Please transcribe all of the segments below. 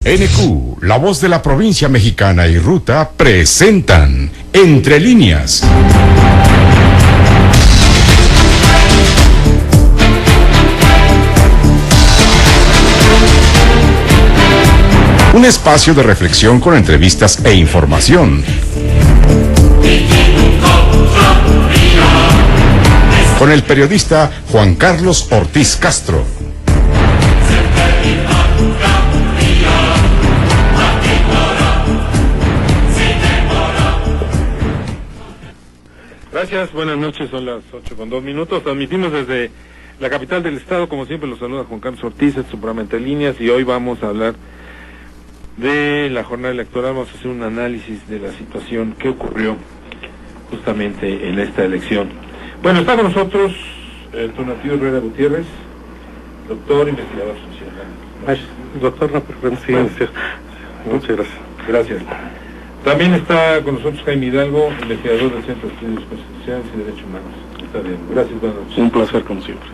NQ, La Voz de la Provincia Mexicana y Ruta presentan Entre Líneas. Un espacio de reflexión con entrevistas e información. Con el periodista Juan Carlos Ortiz Castro. Gracias, buenas noches, son las 8:02. Transmitimos desde la capital del estado, como siempre los saluda Juan Carlos Ortiz, es su programa Entre Líneas, y hoy vamos a hablar de la jornada electoral. Vamos a hacer un análisis de la situación que ocurrió justamente en esta elección. Bueno, está con nosotros el Tonatiuh Herrera Gutiérrez, doctor, investigador social. Doctor, no, muchas gracias. Gracias. También está con nosotros Jaime Hidalgo, investigador del Centro de Estudios Constitucionales y Derechos Humanos. Está bien. Gracias, buenas noches. Un placer, como siempre.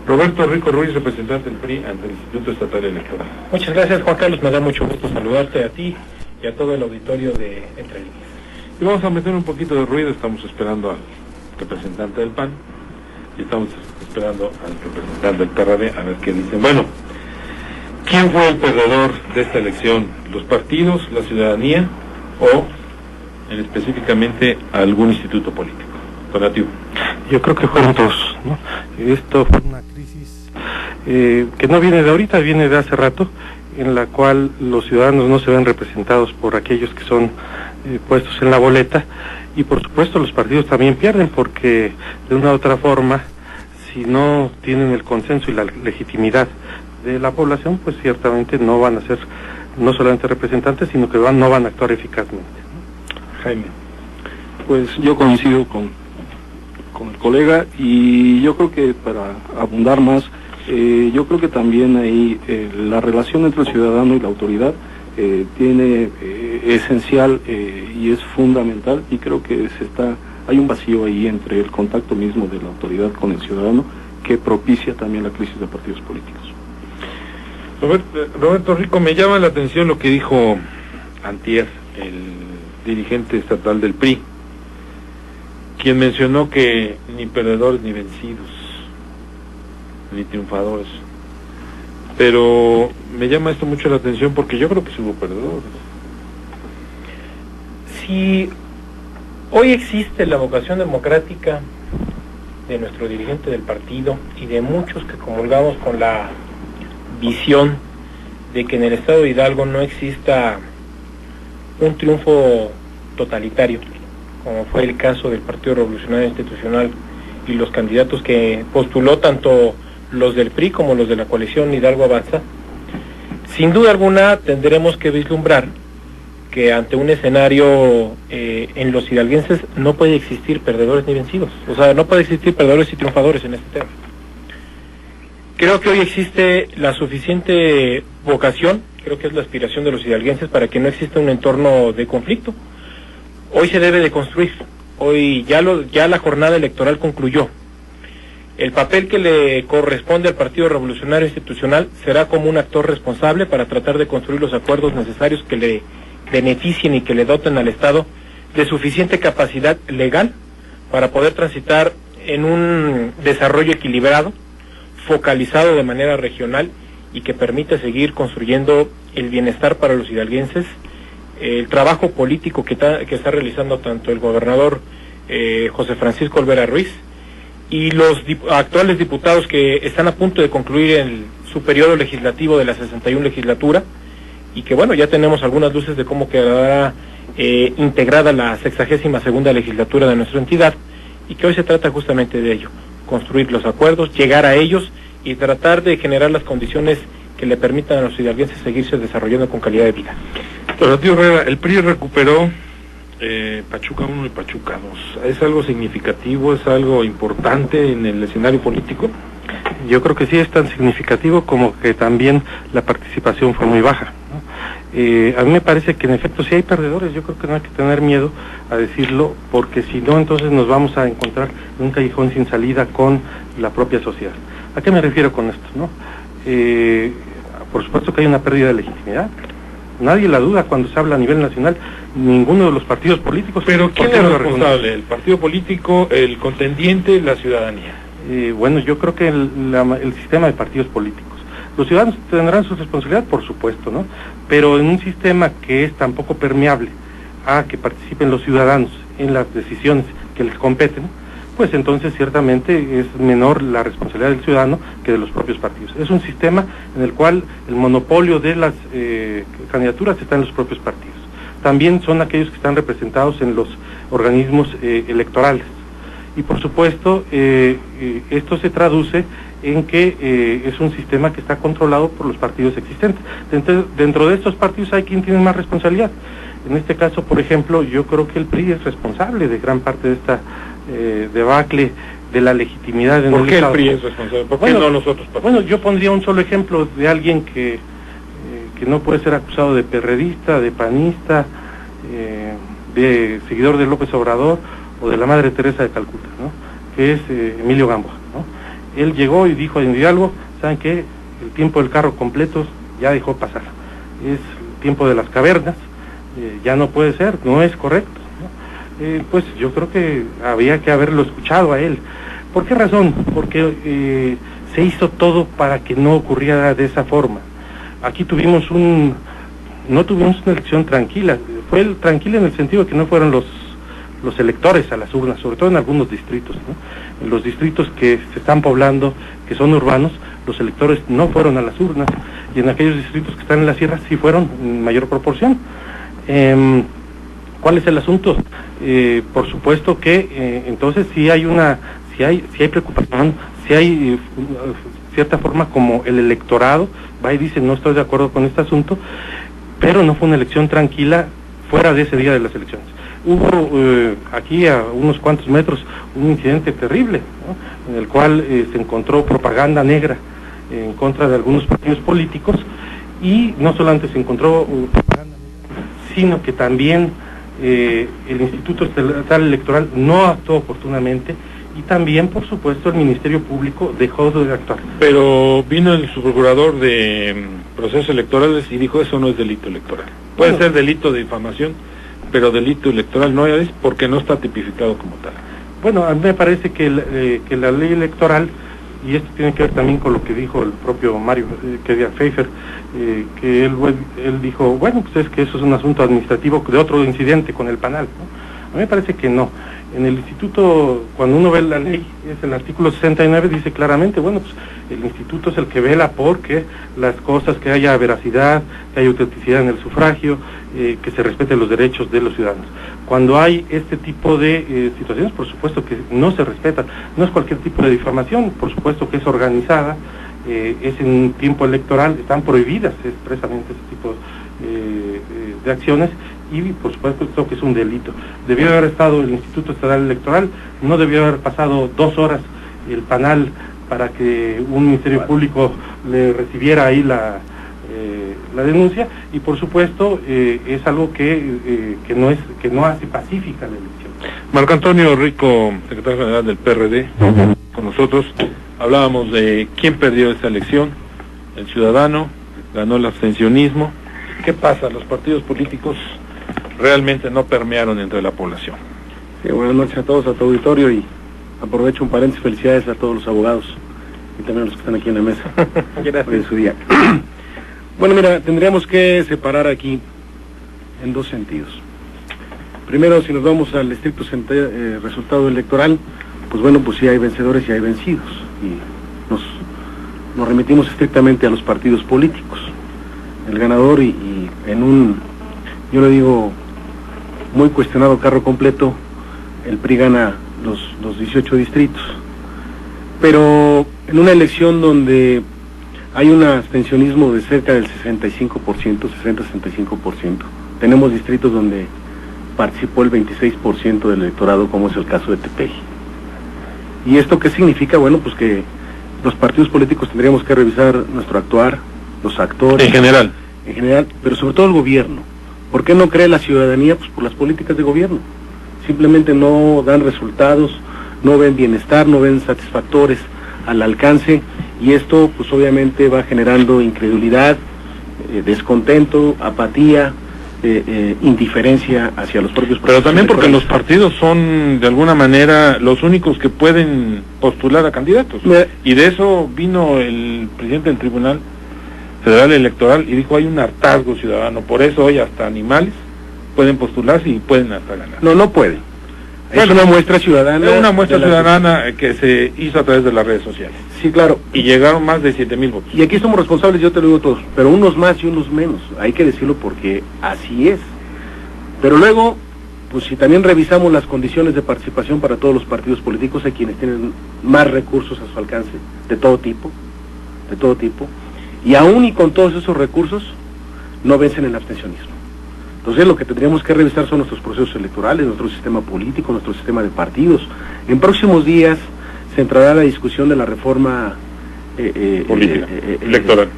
Roberto Rico Ruiz, representante del PRI ante el Instituto Estatal Electoral. Muchas gracias, Juan Carlos, me da mucho gusto saludarte a ti y a todo el auditorio de Entre Líneas. Y vamos a meter un poquito de ruido, estamos esperando al representante del PAN y estamos esperando al representante del PRD a ver qué dicen. Bueno, ¿quién fue el perdedor de esta elección? ¿Los partidos, la ciudadanía o específicamente algún instituto político? Tonatiuh. Yo creo que fueron dos, ¿no? Esto fue una crisis que no viene de ahorita, viene de hace rato, en la cual los ciudadanos no se ven representados por aquellos que son puestos en la boleta, y por supuesto los partidos también pierden, porque de una u otra forma, si no tienen el consenso y la legitimidad de la población, pues ciertamente no van a ser no solamente representantes, sino que no van a actuar eficazmente, ¿no? Jaime. Pues yo coincido con el colega, y yo creo que para abundar más, yo creo que también ahí la relación entre el ciudadano y la autoridad tiene esencial y es fundamental, y creo que hay un vacío ahí entre el contacto mismo de la autoridad con el ciudadano que propicia también la crisis de partidos políticos. Roberto Rico, me llama la atención lo que dijo antier el dirigente estatal del PRI, quien mencionó que ni perdedores ni vencidos, ni triunfadores. Pero me llama esto mucho la atención porque yo creo que sí hubo perdedores. Si hoy existe la vocación democrática de nuestro dirigente del partido y de muchos que comulgamos con la visión de que en el estado de Hidalgo no exista un triunfo totalitario, como fue el caso del Partido Revolucionario Institucional y los candidatos que postuló tanto los del PRI como los de la coalición Hidalgo Avanza, sin duda alguna tendremos que vislumbrar que ante un escenario en los hidalguenses no puede existir perdedores ni vencidos, o sea, no puede existir perdedores y triunfadores en este tema. Creo que hoy existe la suficiente vocación, creo que es la aspiración de los hidalguenses para que no exista un entorno de conflicto. Hoy se debe de construir, hoy ya la jornada electoral concluyó. El papel que le corresponde al Partido Revolucionario Institucional será como un actor responsable para tratar de construir los acuerdos necesarios que le beneficien y que le doten al Estado de suficiente capacidad legal para poder transitar en un desarrollo equilibrado, focalizado de manera regional y que permita seguir construyendo el bienestar para los hidalguenses. El trabajo político que está realizando tanto el gobernador José Francisco Olvera Ruiz y los actuales diputados que están a punto de concluir su periodo legislativo de la 61 legislatura, y que bueno, ya tenemos algunas luces de cómo quedará integrada la 62ª legislatura de nuestra entidad, y que hoy se trata justamente de ello, construir los acuerdos, llegar a ellos y tratar de generar las condiciones que le permitan a los hidalguenses seguirse desarrollando con calidad de vida. Tonatiuh Herrera, el PRI recuperó Pachuca 1 y Pachuca 2. ¿Es algo significativo, es algo importante en el escenario político? Yo creo que sí es tan significativo como que también la participación fue muy baja, ¿no? A mí me parece que en efecto sí hay perdedores. Yo creo que no hay que tener miedo a decirlo, porque si no, entonces nos vamos a encontrar en un callejón sin salida con la propia sociedad. ¿A qué me refiero con esto, no? Por supuesto que hay una pérdida de legitimidad, nadie la duda cuando se habla a nivel nacional, ninguno de los partidos políticos. Pero ¿quién es responsable? ¿El partido político, el contendiente, la ciudadanía? Bueno, yo creo que el sistema de partidos políticos. Los ciudadanos tendrán su responsabilidad, por supuesto, ¿no? Pero en un sistema que es tan poco permeable a que participen los ciudadanos en las decisiones que les competen, pues entonces ciertamente es menor la responsabilidad del ciudadano que de los propios partidos. Es un sistema en el cual el monopolio de las candidaturas está en los propios partidos. También son aquellos que están representados en los organismos electorales. Y por supuesto, esto se traduce en que es un sistema que está controlado por los partidos existentes. Dentro de estos partidos hay quien tiene más responsabilidad. En este caso, por ejemplo, yo creo que el PRI es responsable de gran parte de esta debacle de la legitimidad. ¿Por qué el PRI es responsable? ¿Por qué no los otros partidos? Bueno, yo pondría un solo ejemplo de alguien que no puede ser acusado de perredista, de panista, de seguidor de López Obrador o de la Madre Teresa de Calcuta, ¿no? Que es Emilio Gamboa, ¿no? Él llegó y dijo en diálogo, ¿saben qué? El tiempo del carro completo ya dejó pasar. Es el tiempo de las cavernas, ya no puede ser, no es correcto, ¿no? Pues yo creo que había que haberlo escuchado a él. ¿Por qué razón? Porque se hizo todo para que no ocurriera de esa forma. Aquí no tuvimos una elección tranquila. Fue tranquila en el sentido de que no fueron los electores a las urnas, sobre todo en algunos distritos, ¿no? En los distritos que se están poblando, que son urbanos, los electores no fueron a las urnas, y en aquellos distritos que están en la sierra sí fueron en mayor proporción. ¿Cuál es el asunto? Por supuesto que entonces sí hay preocupación, sí hay cierta forma como el electorado va y dice no estoy de acuerdo con este asunto, pero no fue una elección tranquila fuera de ese día de las elecciones. Hubo aquí a unos cuantos metros un incidente terrible, ¿no? En el cual se encontró propaganda negra en contra de algunos partidos políticos, y no solamente se encontró propaganda negra, sino que también el Instituto Estatal Electoral no actuó oportunamente, y también, por supuesto, el Ministerio Público dejó de actuar. Pero vino el subprocurador de procesos electorales y dijo eso no es delito electoral. Puede ser delito de difamación, pero delito electoral no es porque no está tipificado como tal. Bueno, a mí me parece que la ley electoral, y esto tiene que ver también con lo que dijo el propio Mario Pfeiffer, que él dijo, bueno, pues es que eso es un asunto administrativo de otro incidente con el Panal, ¿no? A mí me parece que no. En el instituto, cuando uno ve la ley, es el artículo 69, dice claramente, bueno, pues el instituto es el que vela por que las cosas, que haya veracidad, que haya autenticidad en el sufragio, que se respeten los derechos de los ciudadanos. Cuando hay este tipo de situaciones, por supuesto que no se respetan, no es cualquier tipo de difamación, por supuesto que es organizada, es en un tiempo electoral, están prohibidas expresamente ese tipo de acciones, y por supuesto que es un delito. Debió haber estado el Instituto Estatal Electoral, no debió haber pasado 2 horas el Panal para que un Ministerio Público le recibiera ahí la denuncia, y por supuesto es algo que no hace pacífica la elección. Marco Antonio Rico, secretario general del PRD, con nosotros hablábamos de quién perdió esta elección. El ciudadano, ganó el abstencionismo. ¿Qué pasa? Los partidos políticos realmente no permearon entre la población. Sí, buenas noches a todos, a tu auditorio, y aprovecho un paréntesis, felicidades a todos los abogados y también a los que están aquí en la mesa. Gracias. Hoy en su día. Bueno, mira, tendríamos que separar aquí en 2 sentidos. Primero, si nos vamos al estricto resultado electoral, pues bueno, pues sí hay vencedores y hay vencidos, y nos remitimos estrictamente a los partidos políticos. El ganador, y en un, yo le digo, muy cuestionado carro completo, el PRI gana los 18 distritos. Pero en una elección donde hay un abstencionismo de cerca del 65%, 60-65%, tenemos distritos donde participó el 26% del electorado, como es el caso de Tepeji. ¿Y esto qué significa? Bueno, pues que los partidos políticos tendríamos que revisar nuestro actuar, los actores. En general, pero sobre todo el gobierno. ¿Por qué no cree la ciudadanía? Pues por las políticas de gobierno. Simplemente no dan resultados, no ven bienestar, no ven satisfactores al alcance, y esto pues obviamente va generando incredulidad, descontento, apatía, indiferencia hacia los propios procesos. Pero también porque los electorales. partidos son de alguna manera los únicos que pueden postular a candidatos. Y de eso vino el presidente del Tribunal Federal Electoral y dijo: hay un hartazgo ciudadano, por eso hoy hasta animales pueden postularse y pueden hasta ganar. No pueden. Es una muestra ciudadana. Es una muestra ciudadana que se hizo a través de las redes sociales. Sí, claro. Y llegaron más de 7,000 votos. Y aquí somos responsables, yo te lo digo todos, pero unos más y unos menos. Hay que decirlo porque así es. Pero luego, pues si también revisamos las condiciones de participación para todos los partidos políticos, hay quienes tienen más recursos a su alcance, de todo tipo, y aún y con todos esos recursos, no vencen el abstencionismo. Entonces lo que tendríamos que revisar son nuestros procesos electorales, nuestro sistema político, nuestro sistema de partidos. En próximos días se entrará la discusión de la reforma política, electoral,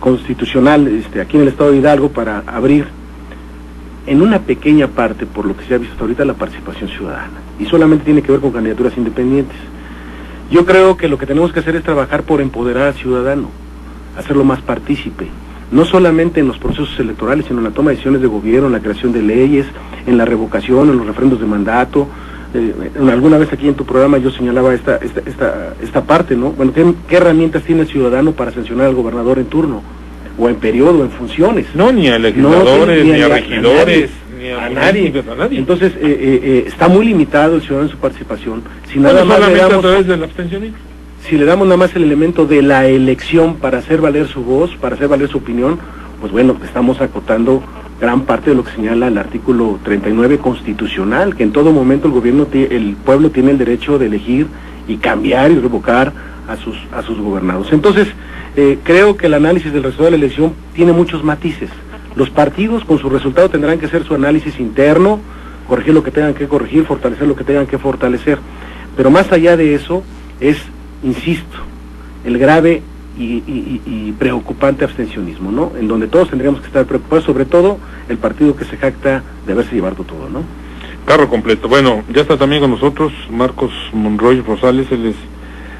constitucional aquí en el estado de Hidalgo, para abrir en una pequeña parte, por lo que se ha visto hasta ahorita, la participación ciudadana. Y solamente tiene que ver con candidaturas independientes. Yo creo que lo que tenemos que hacer es trabajar por empoderar al ciudadano, hacerlo más partícipe. No solamente en los procesos electorales, sino en la toma de decisiones de gobierno, en la creación de leyes, en la revocación, en los referendos de mandato. Alguna vez aquí en tu programa yo señalaba esta parte, ¿no? Bueno, ¿qué herramientas tiene el ciudadano para sancionar al gobernador en turno? O en periodo, en funciones. No, ni a legisladores, ni a regidores, ni a nadie. Entonces, está muy limitado el ciudadano en su participación. Si nada más solamente le damos, a través del abstencionismo. Si le damos nada más el elemento de la elección para hacer valer su voz, para hacer valer su opinión, pues bueno, estamos acotando gran parte de lo que señala el artículo 39 constitucional, que en todo momento el pueblo tiene el derecho de elegir y cambiar y revocar a sus gobernados. Entonces, creo que el análisis del resultado de la elección tiene muchos matices. Los partidos con su resultado tendrán que hacer su análisis interno, corregir lo que tengan que corregir, fortalecer lo que tengan que fortalecer. Pero más allá de eso es, insisto, el grave y preocupante abstencionismo, ¿no? En donde todos tendríamos que estar preocupados, sobre todo el partido que se jacta de haberse llevado todo, ¿no? Carro completo. Bueno, ya está también con nosotros Marcos Monroy Rosales, él es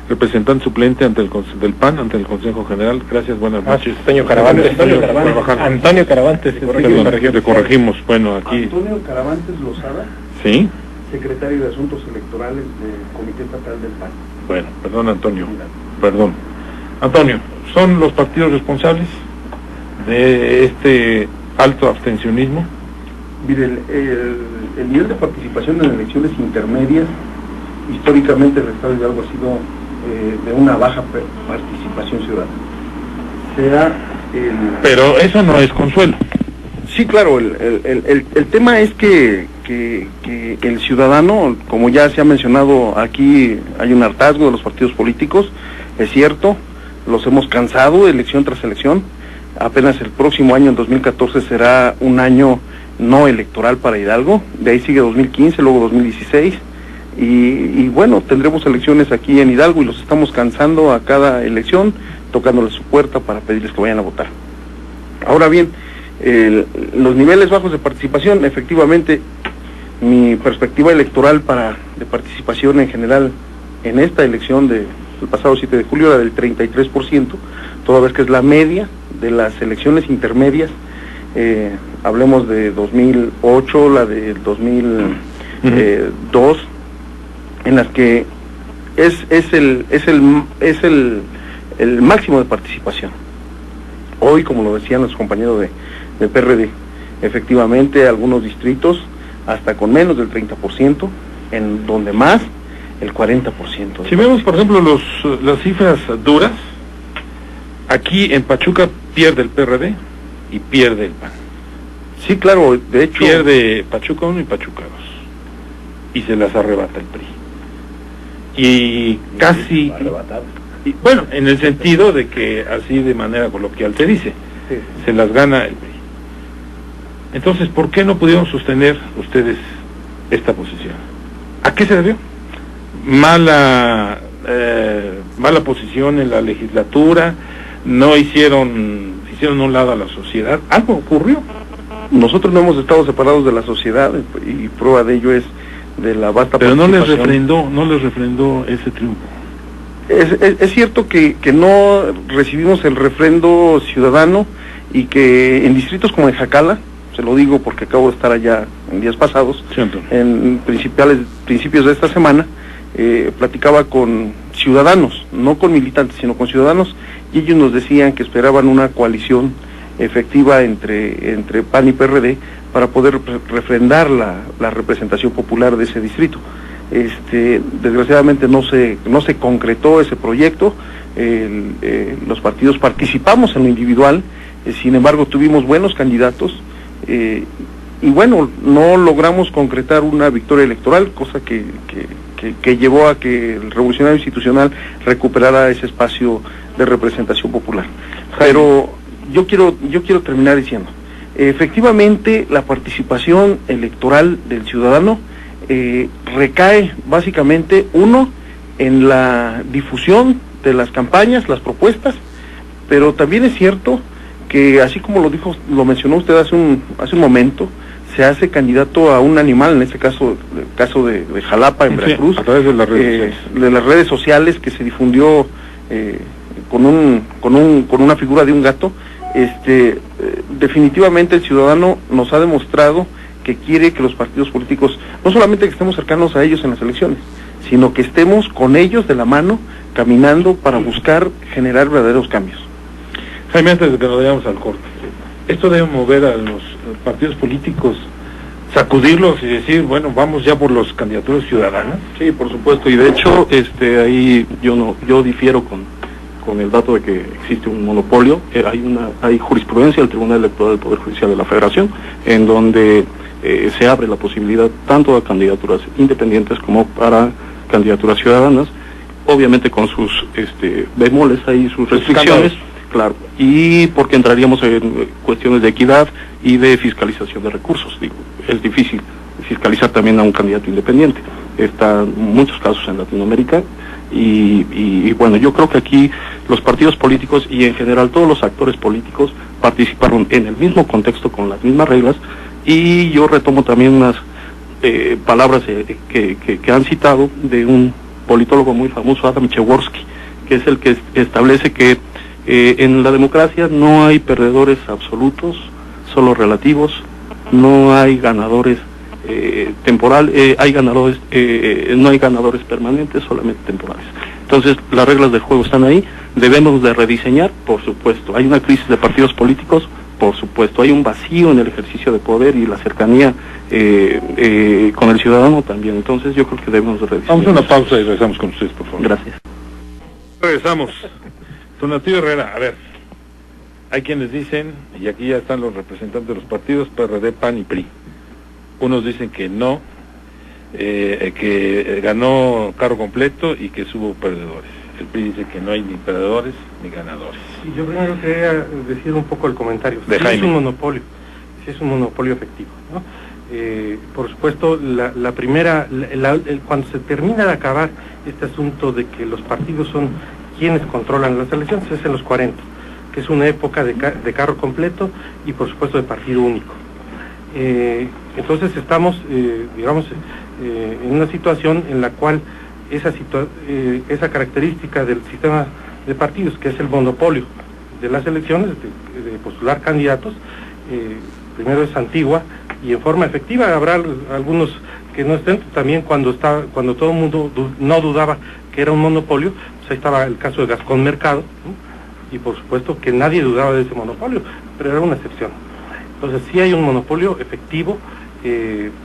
representante suplente del PAN ante el Consejo General. Gracias, buenas noches. Antonio Caravantes. Antonio Caravantes. Le corregimos. Bueno, aquí. Antonio Caravantes Lozada. Sí. Secretario de Asuntos Electorales del Comité Estatal del PAN. Bueno, perdón, Antonio. Perdón. Antonio, ¿son los partidos responsables de este alto abstencionismo? Mire, el nivel de participación en elecciones intermedias, históricamente el Estado de Hidalgo ha sido de una baja participación ciudadana. Pero eso no es consuelo. Sí, claro, el tema es que el ciudadano, como ya se ha mencionado aquí, hay un hartazgo de los partidos políticos, es cierto, los hemos cansado elección tras elección. Apenas el próximo año, en 2014, será un año no electoral para Hidalgo, de ahí sigue 2015, luego 2016, y bueno, tendremos elecciones aquí en Hidalgo y los estamos cansando a cada elección, tocándoles su puerta para pedirles que vayan a votar. Ahora bien, los niveles bajos de participación, efectivamente, mi perspectiva electoral de participación en general en esta elección del pasado 7 de julio era del 33%, toda vez que es la media de las elecciones intermedias, hablemos de 2008, la de 2002, en las que es el máximo de participación. Hoy, como lo decían los compañeros de PRD, efectivamente algunos distritos hasta con menos del 30%, en donde más el 40%. Si vemos, por ejemplo, las cifras duras, aquí en Pachuca pierde el PRD y pierde el PAN. Sí, claro, de hecho... Pierde Pachuca 1 y Pachuca 2. Y se las arrebata el PRI. Y casi... Y, bueno, en el sentido de que así de manera coloquial se dice, se las gana el PRI. Entonces, ¿por qué no pudieron sostener ustedes esta posición? ¿A qué se debió? Mala posición en la legislatura, no hicieron un lado a la sociedad, algo ocurrió. Nosotros no hemos estado separados de la sociedad y prueba de ello es de la vasta participación. Pero no les refrendó ese triunfo. Es cierto que no recibimos el refrendo ciudadano y que en distritos como en Jacala, se lo digo porque acabo de estar allá en días pasados, en principios de esta semana, platicaba con ciudadanos, no con militantes, sino con ciudadanos, y ellos nos decían que esperaban una coalición efectiva entre PAN y PRD para poder refrendar la representación popular de ese distrito. Desgraciadamente no se concretó ese proyecto. Los partidos participamos en lo individual, sin embargo tuvimos buenos candidatos, y bueno, no logramos concretar una victoria electoral, cosa que llevó a que el Revolucionario Institucional recuperara ese espacio de representación popular. Pero yo quiero terminar diciendo, efectivamente la participación electoral del ciudadano recae básicamente, uno, en la difusión de las campañas, las propuestas, pero también es cierto que, así como lo mencionó usted hace un momento, se hace candidato a un animal, en este caso, el caso de Jalapa, en Veracruz, a través de las redes sociales, que se difundió con una figura de un gato. Definitivamente el ciudadano nos ha demostrado que quiere que los partidos políticos, no solamente que estemos cercanos a ellos en las elecciones, sino que estemos con ellos de la mano, caminando para buscar generar verdaderos cambios. Jaime, antes de que nos vayamos al corte, esto debe mover a los partidos políticos, sacudirlos y decir, bueno, vamos ya por las candidaturas ciudadanas. Sí, por supuesto, y de hecho, ahí yo difiero con el dato de que existe un monopolio. Hay jurisprudencia del Tribunal Electoral del Poder Judicial de la Federación, en donde se abre la posibilidad tanto a candidaturas independientes como para candidaturas ciudadanas, obviamente con sus bemoles ahí, sus restricciones, claro, y porque entraríamos en cuestiones de equidad y de fiscalización de recursos. Digo, es difícil fiscalizar también a un candidato independiente. Está en muchos casos en Latinoamérica, y bueno, yo creo que aquí los partidos políticos y en general todos los actores políticos participaron en el mismo contexto con las mismas reglas, y yo retomo también unas palabras que han citado de un politólogo muy famoso, Adam Przeworski, que es el que establece que en la democracia no hay perdedores absolutos, solo relativos, no hay ganadores hay ganadores, no hay ganadores permanentes, solamente temporales. Entonces las reglas del juego están ahí, debemos de rediseñar, por supuesto. Hay una crisis de partidos políticos, por supuesto. Hay un vacío en el ejercicio de poder y la cercanía con el ciudadano también. Entonces yo creo que debemos de rediseñar. Vamos a una pausa y regresamos con ustedes, por favor. Gracias. Regresamos. Donatiu Herrera, a ver, hay quienes dicen, y aquí ya están los representantes de los partidos, PRD, PAN y PRI. Unos dicen que no, que ganó carro completo y que hubo perdedores. El PRI dice que no hay ni perdedores ni ganadores. Sí, yo primero quería decir un poco el comentario. De Jaime. Es un monopolio, sí es un monopolio efectivo, ¿no? Por supuesto, la primera, cuando se termina de acabar este asunto de que los partidos son quienes controlan las elecciones, es en los 40, que es una época de carro completo y por supuesto de partido único. Entonces estamos, digamos, en una situación en la cual esa característica del sistema de partidos, que es el monopolio de las elecciones, de postular candidatos, primero es antigua y en forma efectiva. Habrá algunos que no estén, también cuando todo el mundo no dudaba que era un monopolio, pues ahí estaba el caso de Gascón Mercado, ¿no? Y por supuesto que nadie dudaba de ese monopolio, pero era una excepción. Entonces sí hay un monopolio efectivo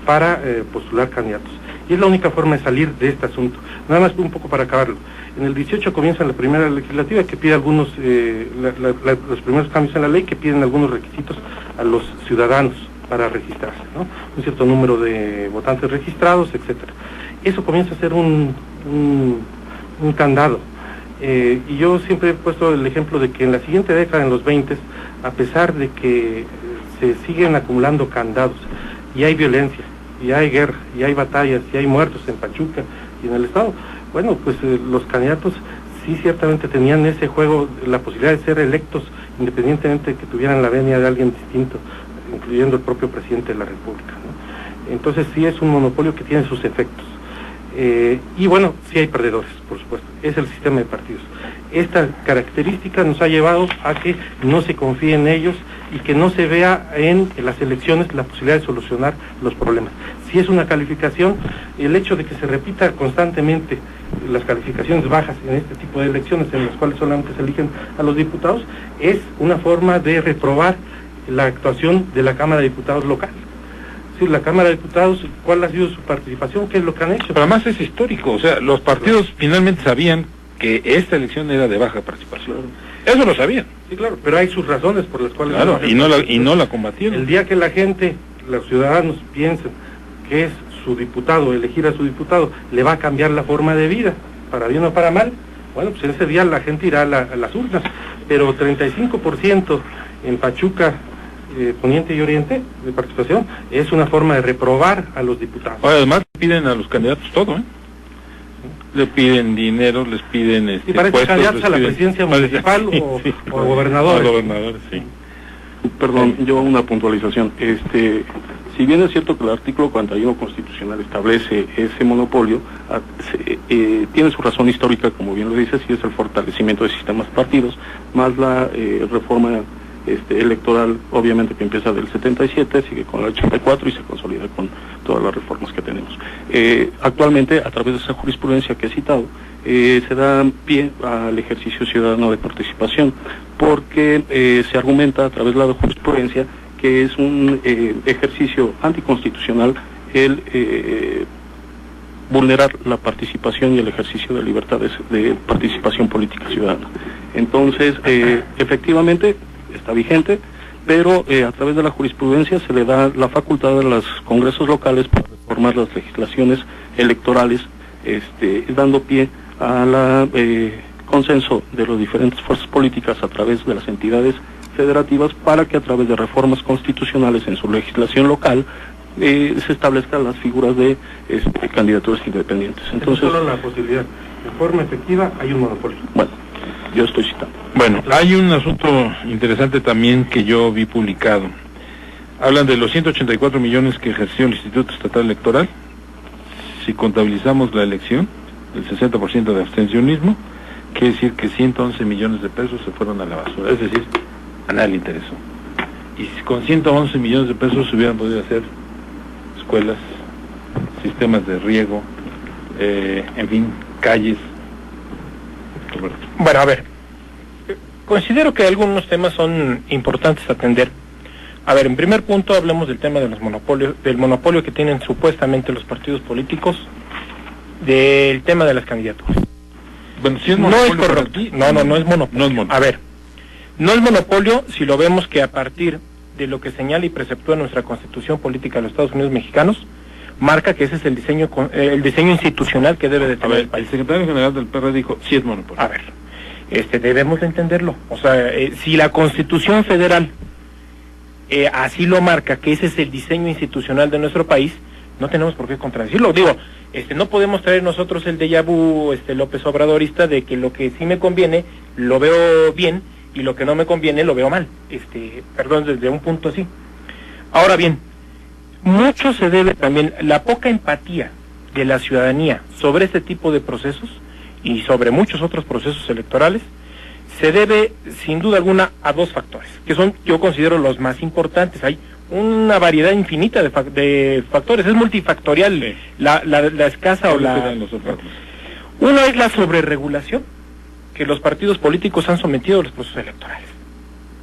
para postular candidatos. Y es la única forma de salir de este asunto. Nada más un poco para acabarlo. En el 18 comienza la primera legislativa que pide algunos, los primeros cambios en la ley que piden algunos requisitos a los ciudadanos para registrarse, ¿no? Un cierto número de votantes registrados, etcétera. Eso comienza a ser un candado. Y yo siempre he puesto el ejemplo de que en la siguiente década, en los 20, a pesar de que se siguen acumulando candados, y hay violencia, y hay guerra, y hay batallas, y hay muertos en Pachuca y en el estado, bueno, pues los candidatos sí ciertamente tenían ese juego, la posibilidad de ser electos independientemente de que tuvieran la venia de alguien distinto, incluyendo el propio presidente de la República, ¿no? Entonces sí es un monopolio que tiene sus efectos. Y bueno, sí hay perdedores, por supuesto, es el sistema de partidos. Esta característica nos ha llevado a que no se confíe en ellos y que no se vea en las elecciones la posibilidad de solucionar los problemas. Si es una calificación, el hecho de que se repita constantemente las calificaciones bajas en este tipo de elecciones, en las cuales solamente se eligen a los diputados, es una forma de reprobar la actuación de la Cámara de Diputados local. Sí, la Cámara de Diputados, ¿cuál ha sido su participación? ¿Qué es lo que han hecho? Pero además es histórico, o sea, los partidos finalmente sabían que esta elección era de baja participación. Eso lo sabían. Sí, claro, pero hay sus razones por las cuales... Claro, y no la combatieron. El día que la gente, los ciudadanos piensen que es su diputado, elegir a su diputado, le va a cambiar la forma de vida, para bien o para mal, bueno, pues ese día la gente irá a las urnas, pero 35% en Pachuca, Poniente y Oriente de participación, es una forma de reprobar a los diputados. Además piden a los candidatos todo, le piden dinero, les piden y parece puestos, candidatos a la presidencia municipal o gobernadores. Sí. Perdón, yo una puntualización. Si bien es cierto que el artículo 41 constitucional establece ese monopolio, tiene su razón histórica, como bien lo dices, y es el fortalecimiento de sistemas partidos, más la reforma electoral, obviamente que empieza del 77, sigue con el 84 y se consolida con todas las reformas que tenemos. Actualmente, a través de esa jurisprudencia que he citado, se da pie al ejercicio ciudadano de participación, porque se argumenta a través de la jurisprudencia que es un ejercicio anticonstitucional el vulnerar la participación y el ejercicio de libertades de participación política ciudadana. Entonces, efectivamente, está vigente, pero a través de la jurisprudencia se le da la facultad a los congresos locales para reformar las legislaciones electorales, dando pie a la consenso de las diferentes fuerzas políticas a través de las entidades federativas para que a través de reformas constitucionales en su legislación local se establezcan las figuras de candidaturas independientes. Entonces, solo la posibilidad de forma efectiva hay un monopolio. Bueno, yo estoy citando. Bueno, hay un asunto interesante también que yo vi publicado. Hablan de los 184 millones que ejerció el Instituto Estatal Electoral. Si contabilizamos la elección, el 60% de abstencionismo, quiere decir que 111 millones de pesos se fueron a la basura. Es decir, a nadie le interesó. Y con 111 millones de pesos se hubieran podido hacer escuelas, sistemas de riego, en fin, calles. Bueno, a ver, considero que algunos temas son importantes a atender. A ver, en primer punto hablemos del tema de los monopolios, del monopolio que tienen supuestamente los partidos políticos, del tema de las candidaturas. Bueno, si es no monopolio, es correcto. No es monopolio. No es monopolio. A ver, no es monopolio si lo vemos que a partir de lo que señala y preceptúa nuestra Constitución Política de los Estados Unidos Mexicanos, marca que ese es el diseño institucional que debe de tener el país. El secretario general del PRD dijo, sí es monopolio. A ver, debemos de entenderlo. O sea, si la Constitución Federal así lo marca, que ese es el diseño institucional de nuestro país, no tenemos por qué contradecirlo. Digo, no podemos traer nosotros el déjà vu López Obradorista de que lo que sí me conviene lo veo bien y lo que no me conviene lo veo mal. Perdón, desde un punto así. Ahora bien, mucho se debe también, la poca empatía de la ciudadanía sobre este tipo de procesos y sobre muchos otros procesos electorales, se debe sin duda alguna a dos factores, que son, yo considero, los más importantes. Hay una variedad infinita de factores, es multifactorial, sí. la escasa o la... Uno es la sobreregulación que los partidos políticos han sometido a los procesos electorales.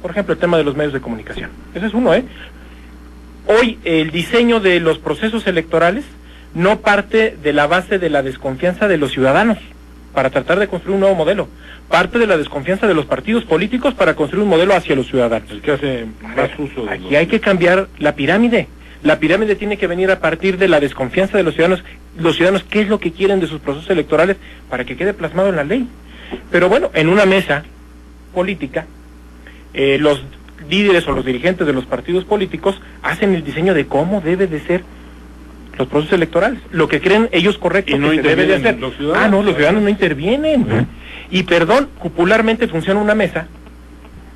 Por ejemplo, el tema de los medios de comunicación. Ese es uno, Hoy el diseño de los procesos electorales no parte de la base de la desconfianza de los ciudadanos para tratar de construir un nuevo modelo. Parte de la desconfianza de los partidos políticos para construir un modelo hacia los ciudadanos. El que hace más uso de aquí hay que cambiar la pirámide. La pirámide tiene que venir a partir de la desconfianza de los ciudadanos. Los ciudadanos, ¿qué es lo que quieren de sus procesos electorales para que quede plasmado en la ley? Pero bueno, en una mesa política, los líderes o los dirigentes de los partidos políticos hacen el diseño de cómo debe de ser los procesos electorales, lo que creen ellos correcto no que se debe de hacer. Los ciudadanos, los ciudadanos no intervienen. Y perdón, popularmente funciona una mesa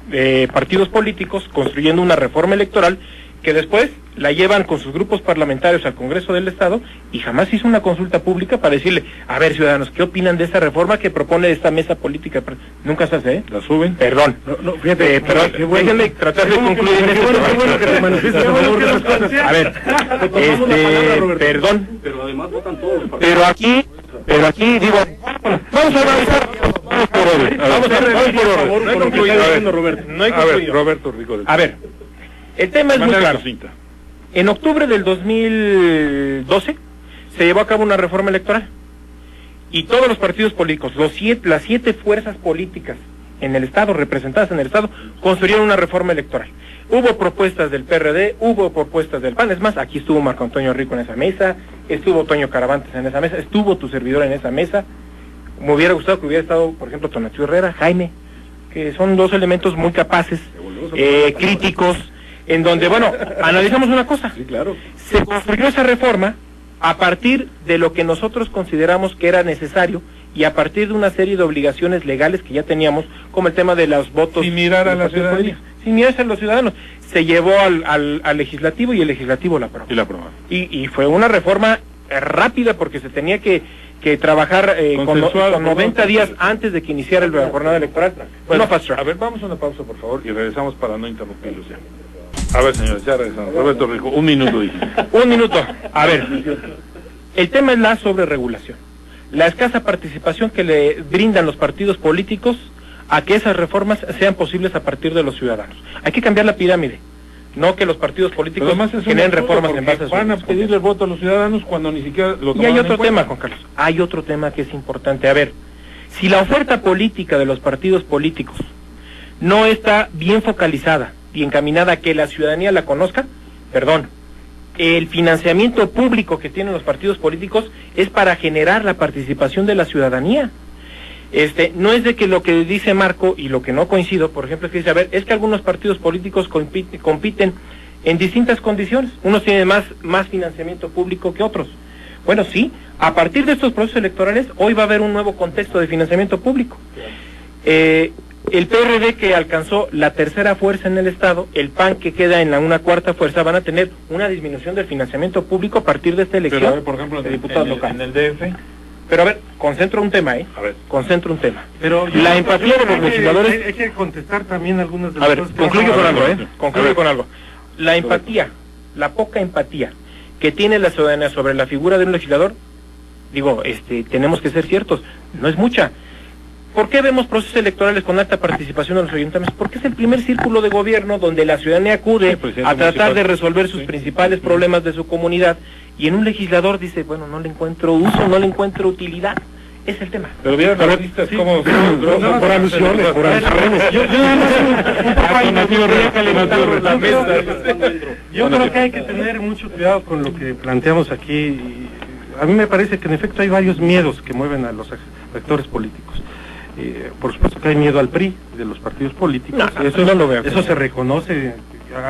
de partidos políticos construyendo una reforma electoral que después la llevan con sus grupos parlamentarios al Congreso del Estado y jamás hizo una consulta pública para decirle, a ver, ciudadanos, ¿qué opinan de esa reforma que propone esta mesa política? Nunca se hace, ¿eh? ¿La suben? Perdón. Fíjate, perdón, déjenme tratar de concluir en este A ver, perdón. Pero además votan todos los partidos. Pero aquí digo, vamos a avanzar. Vamos a ver, Roberto Rico. A ver, el tema es muy claro. En octubre del 2012 se llevó a cabo una reforma electoral y todos los partidos políticos, las 7 fuerzas políticas en el Estado, representadas en el Estado, construyeron una reforma electoral. Hubo propuestas del PRD, hubo propuestas del PAN, es más, aquí estuvo Marco Antonio Rico en esa mesa, estuvo Toño Caravantes en esa mesa, estuvo tu servidor en esa mesa. Me hubiera gustado que hubiera estado, por ejemplo, Tonatiuh Herrera, Jaime, que son 2 elementos muy capaces, críticos, en donde, bueno, analizamos una cosa. Sí, claro. Se construyó esa reforma a partir de lo que nosotros consideramos que era necesario y a partir de una serie de obligaciones legales que ya teníamos, como el tema de los votos. Sin mirar a la ciudadanía. Sin mirar a los ciudadanos. Se llevó al legislativo y el legislativo la aprobó. Y la aprobaron. Y fue una reforma rápida porque se tenía que trabajar con 90 días antes de que iniciara la jornada electoral. Bueno, a ver, vamos a una pausa, por favor, y regresamos para no interrumpirlos ya. A ver, señores, ya regresamos. Roberto Rico, 1 minuto, dije. 1 minuto. A ver, el tema es la sobreregulación. La escasa participación que le brindan los partidos políticos a que esas reformas sean posibles a partir de los ciudadanos. Hay que cambiar la pirámide. No que los partidos políticos generen reformas en base a van a pedirle el voto a los ciudadanos cuando ni siquiera lo toman. Y hay otro tema, Juan Carlos. Hay otro tema que es importante. A ver, si la oferta política de los partidos políticos no está bien focalizada y encaminada a que la ciudadanía la conozca, perdón, el financiamiento público que tienen los partidos políticos es para generar la participación de la ciudadanía. No es de que lo que dice Marco y lo que no coincido, por ejemplo, es que dice, a ver, es que algunos partidos políticos compiten en distintas condiciones, unos tienen más financiamiento público que otros. Bueno, sí, a partir de estos procesos electorales, hoy va a haber un nuevo contexto de financiamiento público. El PRD, que alcanzó la 3ª fuerza en el Estado, el PAN, que queda en una 4ª fuerza, van a tener una disminución del financiamiento público a partir de esta elección. Pero a ver, por ejemplo, de diputados locales. En el DF... Pero a ver, concentro un tema, A ver. Concentro un tema. Pero la empatía de los legisladores... Hay que contestar también algunas de las cosas. Concluyo con algo, Concluyo con algo. La empatía, la poca empatía que tiene la ciudadanía sobre la figura de un legislador, digo, tenemos que ser ciertos, no es mucha. ¿Por qué vemos procesos electorales con alta participación de los ayuntamientos? Porque es el primer círculo de gobierno donde la ciudadanía acude a tratar de resolver sus principales problemas de su comunidad, y en un legislador dice, bueno, no le encuentro uso, no le encuentro utilidad. Es el tema. Pero vieron las listas como... Por alusiones, por alusiones. Yo creo que hay que tener mucho cuidado con lo que planteamos aquí. A mí me parece que en efecto hay varios miedos que mueven a los actores políticos. Por supuesto que hay miedo al PRI de los partidos políticos. Eso se reconoce.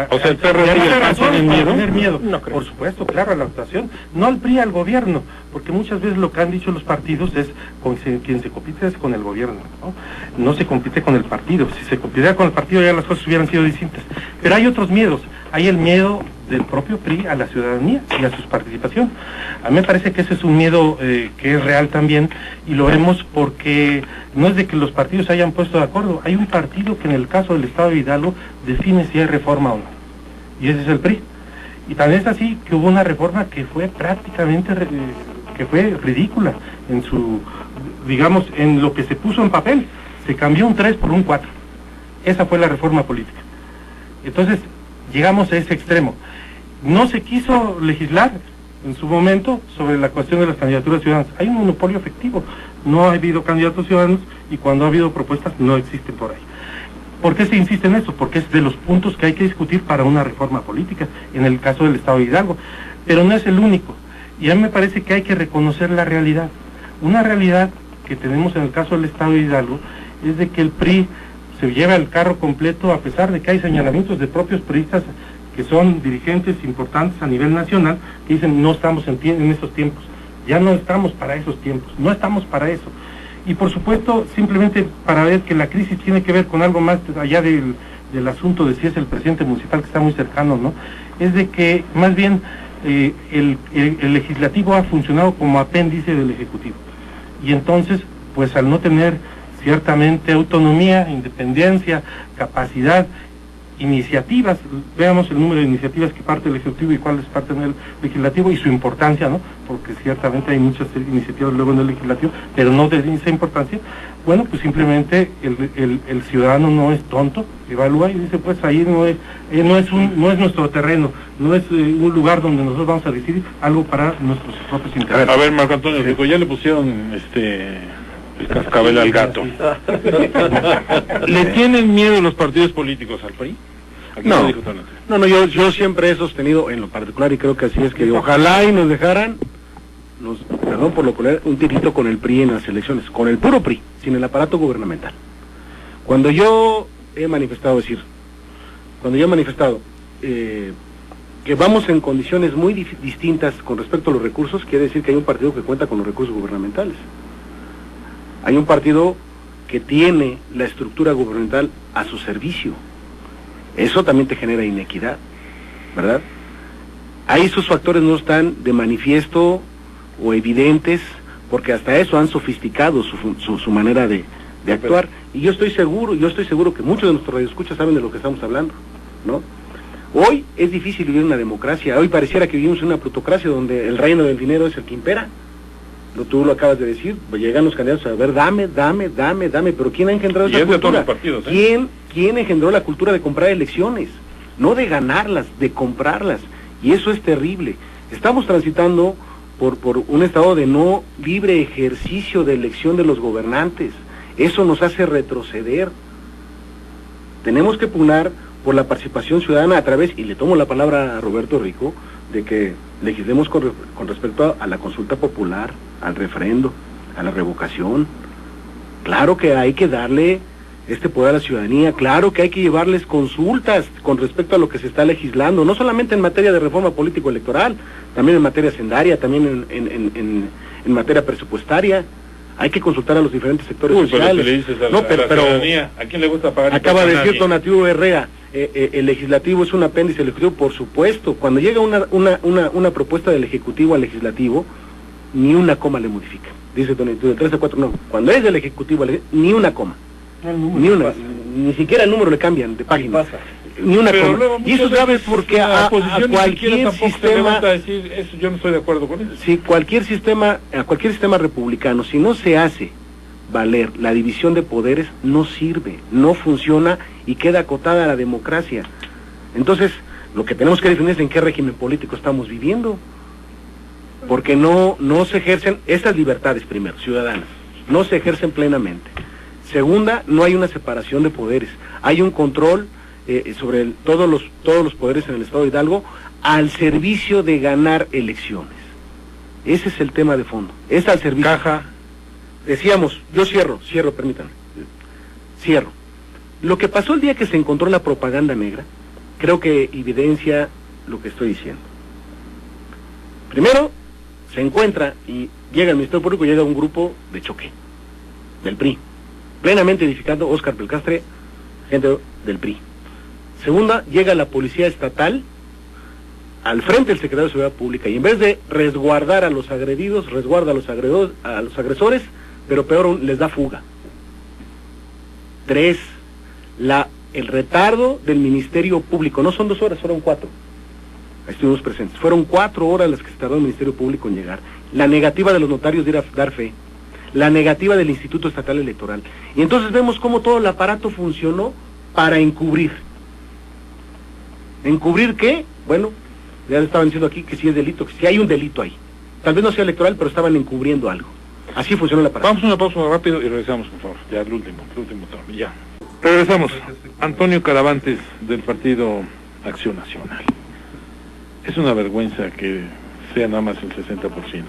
O sea, el PRD y el PAN tienen miedo. Tener miedo. No, por supuesto, claro, a la votación. No al PRI, al gobierno, porque muchas veces lo que han dicho los partidos es con quien se compite es con el gobierno, no se compite con el partido. Si se compitiera con el partido ya las cosas hubieran sido distintas. Pero hay otros miedos. Hay el miedo del propio PRI a la ciudadanía y a su participación. A mí me parece que ese es un miedo que es real también, y lo vemos porque no es de que los partidos se hayan puesto de acuerdo. Hay un partido que en el caso del Estado de Hidalgo define si hay reforma o no, y ese es el PRI. Y también es así que hubo una reforma que fue prácticamente que fue ridícula en su, digamos, en lo que se puso en papel. Se cambió un 3 por un 4. Esa fue la reforma política. Entonces llegamos a ese extremo. No se quiso legislar en su momento sobre la cuestión de las candidaturas ciudadanas. Hay un monopolio efectivo. No ha habido candidatos ciudadanos, y cuando ha habido propuestas no existen por ahí. ¿Por qué se insiste en eso? Porque es de los puntos que hay que discutir para una reforma política, en el caso del Estado de Hidalgo. Pero no es el único. Y a mí me parece que hay que reconocer la realidad. Una realidad que tenemos en el caso del Estado de Hidalgo es de que el PRI se lleva el carro completo, a pesar de que hay señalamientos de propios priistas que son dirigentes importantes a nivel nacional, que dicen no estamos en estos tiempos, ya no estamos para esos tiempos, no estamos para eso. Y por supuesto, simplemente para ver que la crisis tiene que ver con algo más allá de del asunto de si es el presidente municipal que está muy cercano, ¿no? Es de que más bien el legislativo ha funcionado como apéndice del ejecutivo. Y entonces, pues al no tener ciertamente autonomía, independencia, capacidad, iniciativas, veamos el número de iniciativas que parte el Ejecutivo y cuáles parten del Legislativo y su importancia, ¿no? Porque ciertamente hay muchas iniciativas luego en el Legislativo, pero no de esa importancia. Bueno, pues simplemente el ciudadano no es tonto, evalúa y dice, pues ahí no es nuestro terreno, no es un lugar donde nosotros vamos a decidir algo para nuestros propios intereses. A ver, Marco Antonio, dijo, ya le pusieron el cascabel al gato. ¿Le tienen miedo los partidos políticos al PRI? No, yo siempre he sostenido en lo particular, y creo que así es, que ojalá y nos dejaran, perdón por lo cual, un tirito con el PRI en las elecciones, con el puro PRI, sin el aparato gubernamental. Cuando yo he manifestado que vamos en condiciones muy distintas con respecto a los recursos, quiere decir que hay un partido que cuenta con los recursos gubernamentales. Hay un partido que tiene la estructura gubernamental a su servicio. Eso también te genera inequidad, ¿verdad? Ahí sus factores no están de manifiesto o evidentes, porque hasta eso han sofisticado su manera de actuar. Y yo estoy seguro que muchos de nuestros radioescuchas saben de lo que estamos hablando, ¿no? Hoy es difícil vivir una democracia, hoy pareciera que vivimos en una plutocracia donde el reino del dinero es el que impera. Tú lo acabas de decir, llegan los candidatos a ver, dame, pero ¿quién ha engendrado esa cultura? Todos los partidos, ¿eh? ¿Quién engendró la cultura de comprar elecciones? No de ganarlas, de comprarlas, y eso es terrible. Estamos transitando por un estado de no libre ejercicio de elección de los gobernantes, eso nos hace retroceder. Tenemos que pugnar por la participación ciudadana a través, y le tomo la palabra a Roberto Rico, de que legislemos con respecto a la consulta popular, al referendo, a la revocación. Claro que hay que darle este poder a la ciudadanía, claro que hay que llevarles consultas con respecto a lo que se está legislando, no solamente en materia de reforma político-electoral, también en materia hacendaria, también en materia presupuestaria. Hay que consultar a los diferentes sectores sociales. Pero si le dices a la ciudadanía, ¿a quién le gusta pagar? Acaba de decir Donativo Herrera, el legislativo es un apéndice del ejecutivo, por supuesto. Cuando llega una propuesta del ejecutivo al legislativo, ni una coma le modifica. Dice Donativo, del 3 a 4 no. Cuando es del ejecutivo, ni una coma. Ni siquiera el número le cambian de página. Ni una coma. Y eso es grave porque a cualquier sistema, a decir, eso yo no estoy de acuerdo con eso. Sí, a cualquier sistema republicano, si no se hace valer la división de poderes, no sirve, no funciona y queda acotada la democracia. Entonces, lo que tenemos que definir es en qué régimen político estamos viviendo, porque no se ejercen estas libertades, primero, ciudadanas, no se ejercen plenamente. Segunda, no hay una separación de poderes, hay un control sobre todos los poderes en el Estado de Hidalgo al servicio de ganar elecciones. Ese es el tema de fondo, es al servicio. Decíamos, yo cierro, permítanme, cierro. Lo que pasó el día que se encontró la propaganda negra, creo que evidencia lo que estoy diciendo. Primero, se encuentra y llega al Ministerio Público, llega un grupo de choque, del PRI, plenamente edificando Óscar Belcastre, gente del PRI. Segunda, llega la policía estatal al frente del secretario de Seguridad Pública y en vez de resguardar a los agredidos, resguarda a los agresores, pero peor les da fuga. 3, el retardo del Ministerio Público, no son 2 horas, fueron 4. Ahí estuvimos presentes. Fueron 4 horas las que se tardó el Ministerio Público en llegar. La negativa de los notarios de ir a dar fe. La negativa del Instituto Estatal Electoral. Y entonces vemos cómo todo el aparato funcionó para encubrir. ¿Encubrir qué? Bueno, ya estaban diciendo aquí que sí es delito, que sí hay un delito ahí. Tal vez no sea electoral, pero estaban encubriendo algo. Así funcionó el aparato. Vamos a una pausa rápido y regresamos, por favor. Ya el último turno, ya. Regresamos. Antonio Caravantes, del Partido Acción Nacional. Es una vergüenza que sea nada más el 60%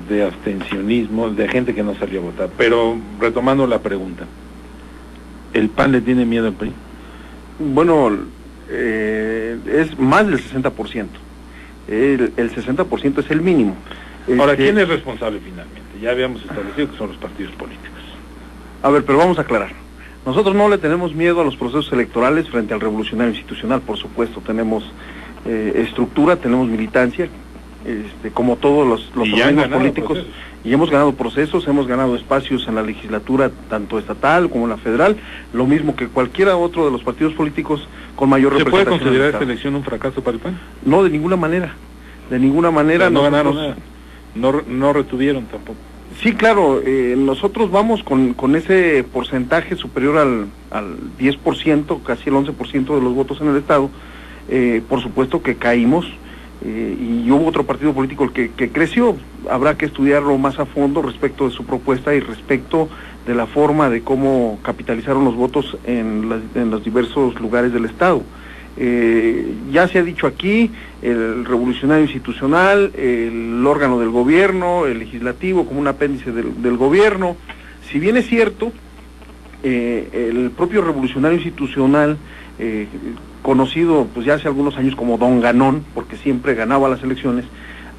de abstencionismo, de gente que no salió a votar. Pero, retomando la pregunta, ¿el PAN le tiene miedo al PRI? Bueno, es más del 60%. El 60% es el mínimo. Ahora, ¿quién es responsable finalmente? Ya habíamos establecido que son los partidos políticos. A ver, pero vamos a aclarar. Nosotros no le tenemos miedo a los procesos electorales frente al revolucionario institucional, por supuesto, tenemos estructura, tenemos militancia, como todos los organismos políticos, y hemos ganado procesos, hemos ganado espacios en la legislatura, tanto estatal como en la federal, lo mismo que cualquiera otro de los partidos políticos con mayor representación. ¿Se puede considerar esta elección un fracaso para el PAN? No, de ninguna manera. De ninguna manera. No ganaron nada. No retuvieron tampoco. Sí, claro, nosotros vamos con ese porcentaje superior al 10%, casi el 11% de los votos en el Estado. Por supuesto que caímos, y hubo otro partido político que creció. Habrá que estudiarlo más a fondo respecto de su propuesta y respecto de la forma de cómo capitalizaron los votos en los diversos lugares del Estado. Ya se ha dicho aquí, el revolucionario institucional, el órgano del gobierno, el legislativo como un apéndice del gobierno. Si bien es cierto, el propio revolucionario institucional, conocido pues ya hace algunos años como Don Ganón, porque siempre ganaba las elecciones,